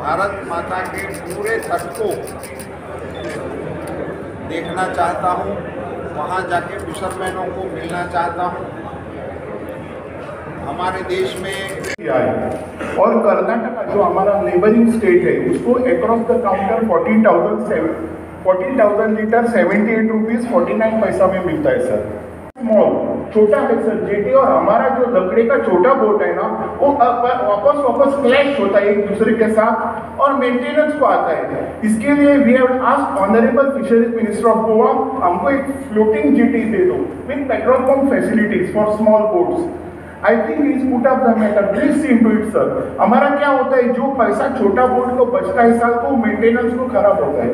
भारत माता के पूरे तट को देखना चाहता हूँ, वहाँ जाके फिशरमैनों को मिलना चाहता हूँ। हमारे देश में और कर्नाटका जो हमारा नेबरिंग स्टेट है उसको across the counter 40,000 litre 78 rupees 49 पैसा में मिलता है सर। स्मॉल छोटा है सर जेटी, और हमारा जो लकड़ी का छोटा बोट है ना वो वापस क्लैश होता है एक दूसरे के साथ और मेंटेनेंस को आता है। इसके लिए we have asked honourable fisheries minister of Goa, हमको एक फ्लोटिंग जेटी दे दो with petrol pump facilities for small boats. I think is put up the matter, please see into it sir. हमारा क्या होता है, जो पैसा छोटा बोट को बचता है साल को मेंटेनेंस को खराब होता है।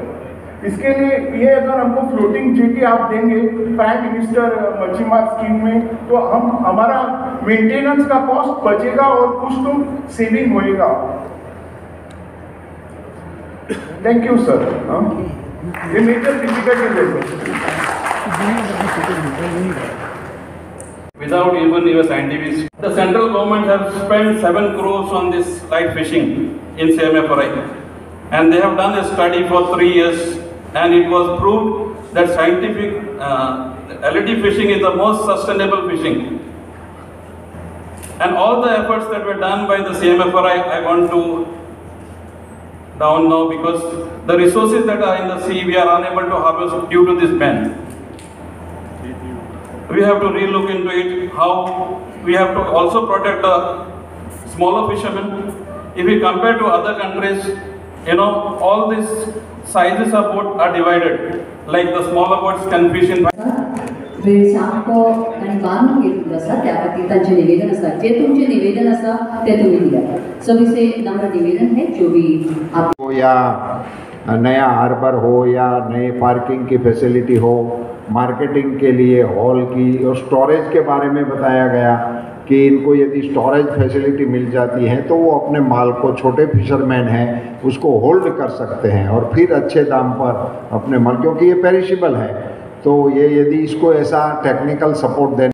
इसके लिए ये अगर हमको फ्लोटिंग जेटी आप देंगे प्राइम मिनिस्टर मच्छीमार स्कीम में, तो हमारा मेंटेनेंस का कॉस्ट बचेगा और कुछ तो सेविंग होएगा। Thank you sir. ये मेजर डिफिकल्टी है without even your scientific. The central government has spent 7 crores on this light fishing in CMFRI, and they have done a study for 3 years, and it was proved that scientific LED fishing is the most sustainable fishing. And all the efforts that were done by the CMFRI, I want to down now because the resources that are in the sea we are unable to harvest due to this ban. We have to relook into it, how we have to also protect the smaller fishermen. If we compare to other countries, all these sizes of boat are divided. Like the smaller boats can fish in. वेळसामको आणि बांधून घेतलेलं आसा त्या खातीर तांचें निवेदन आसा, जे तुमचें निवेदन आसा ते तुमी दिल्यात। सो से नम्र निवेदन है जो भी आप या नया हार्बर हो या नए पार्किंग की फैसिलिटी हो, मार्केटिंग के लिए हॉल की और स्टोरेज के बारे में बताया गया कि इनको यदि स्टोरेज फैसिलिटी मिल जाती है तो वो अपने माल को, छोटे फिशरमैन हैं उसको होल्ड कर सकते हैं और फिर अच्छे दाम पर अपने माल, क्योंकि ये पेरिशेबल है, तो ये यदि इसको ऐसा टेक्निकल सपोर्ट देना,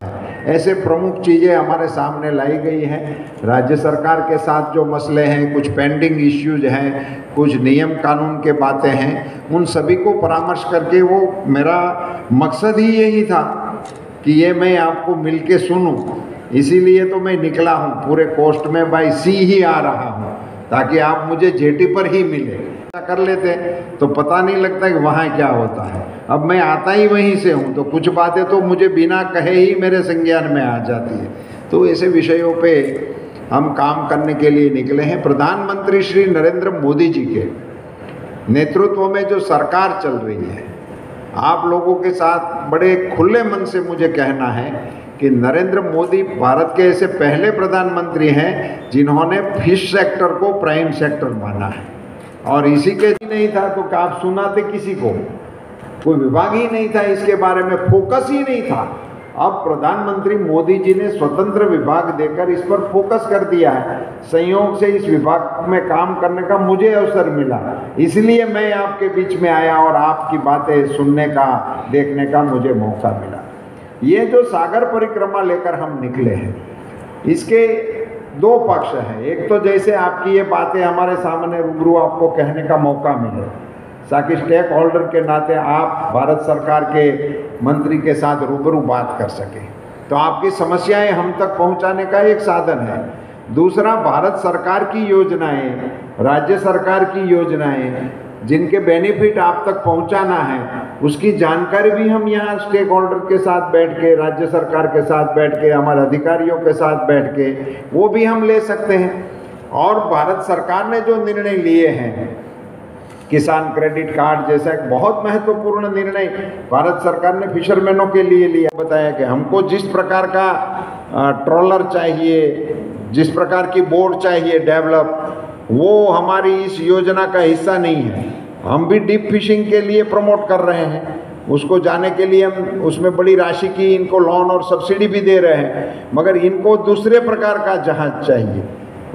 ऐसे प्रमुख चीज़ें हमारे सामने लाई गई हैं। राज्य सरकार के साथ जो मसले हैं, कुछ पेंडिंग इश्यूज हैं, कुछ नियम कानून के बातें हैं, उन सभी को परामर्श करके वो मेरा मकसद ही यही था कि ये मैं आपको मिल के सुनूँ, इसीलिए तो मैं निकला हूँ, पूरे कोस्ट में बाय सी ही आ रहा हूँ ताकि आप मुझे जेटी पर ही मिले। कर लेते तो पता नहीं लगता कि वहाँ क्या होता है। अब मैं आता ही वहीं से हूँ तो कुछ बातें तो मुझे बिना कहे ही मेरे संज्ञान में आ जाती है। तो ऐसे विषयों पे हम काम करने के लिए निकले हैं। प्रधानमंत्री श्री नरेंद्र मोदी जी के नेतृत्व में जो सरकार चल रही है, आप लोगों के साथ बड़े खुले मन से मुझे कहना है कि नरेंद्र मोदी भारत के ऐसे पहले प्रधानमंत्री हैं जिन्होंने फिश सेक्टर को प्राइम सेक्टर माना है, और इसी के नहीं था तो आप सुनाते किसी को, कोई विभाग ही नहीं था इसके बारे में, फोकस ही नहीं था। अब प्रधानमंत्री मोदी जी ने स्वतंत्र विभाग देकर इस पर फोकस कर दिया है। संयोग से इस विभाग में काम करने का मुझे अवसर मिला, इसलिए मैं आपके बीच में आया और आपकी बातें सुनने का, देखने का मुझे मौका मिला। ये जो सागर परिक्रमा लेकर हम निकले हैं, इसके दो पक्ष हैं। एक तो जैसे आपकी ये बातें हमारे सामने रूबरू आपको कहने का मौका मिले, ताकि स्टेक होल्डर के नाते आप भारत सरकार के मंत्री के साथ रूबरू बात कर सकें, तो आपकी समस्याएं हम तक पहुंचाने का एक साधन है। दूसरा, भारत सरकार की योजनाएं, राज्य सरकार की योजनाएं जिनके बेनिफिट आप तक पहुंचाना है, उसकी जानकारी भी हम यहाँ स्टेक होल्डर के साथ बैठ के, राज्य सरकार के साथ बैठ के, हमारे अधिकारियों के साथ बैठ के वो भी हम ले सकते हैं। और भारत सरकार ने जो निर्णय लिए हैं, किसान क्रेडिट कार्ड जैसा एक बहुत महत्वपूर्ण निर्णय भारत सरकार ने फिशरमैनों के लिए लिया। बताया कि हमको जिस प्रकार का ट्रॉलर चाहिए, जिस प्रकार की बोट चाहिए डेवलप, वो हमारी इस योजना का हिस्सा नहीं है। हम भी डीप फिशिंग के लिए प्रमोट कर रहे हैं, उसको जाने के लिए हम उसमें बड़ी राशि की इनको लोन और सब्सिडी भी दे रहे हैं, मगर इनको दूसरे प्रकार का जहाज चाहिए।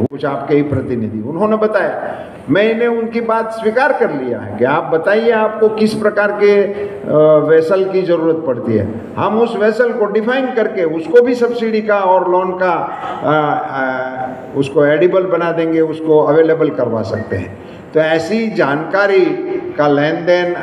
कुछ आपके ही प्रतिनिधि उन्होंने बताया, मैंने उनकी बात स्वीकार कर लिया है कि आप बताइए आपको किस प्रकार के वेसल की ज़रूरत पड़ती है, हम उस वेसल को डिफाइन करके उसको भी सब्सिडी का और लोन का उसको एडिबल बना देंगे, उसको अवेलेबल करवा सकते हैं। तो ऐसी जानकारी का लेन देन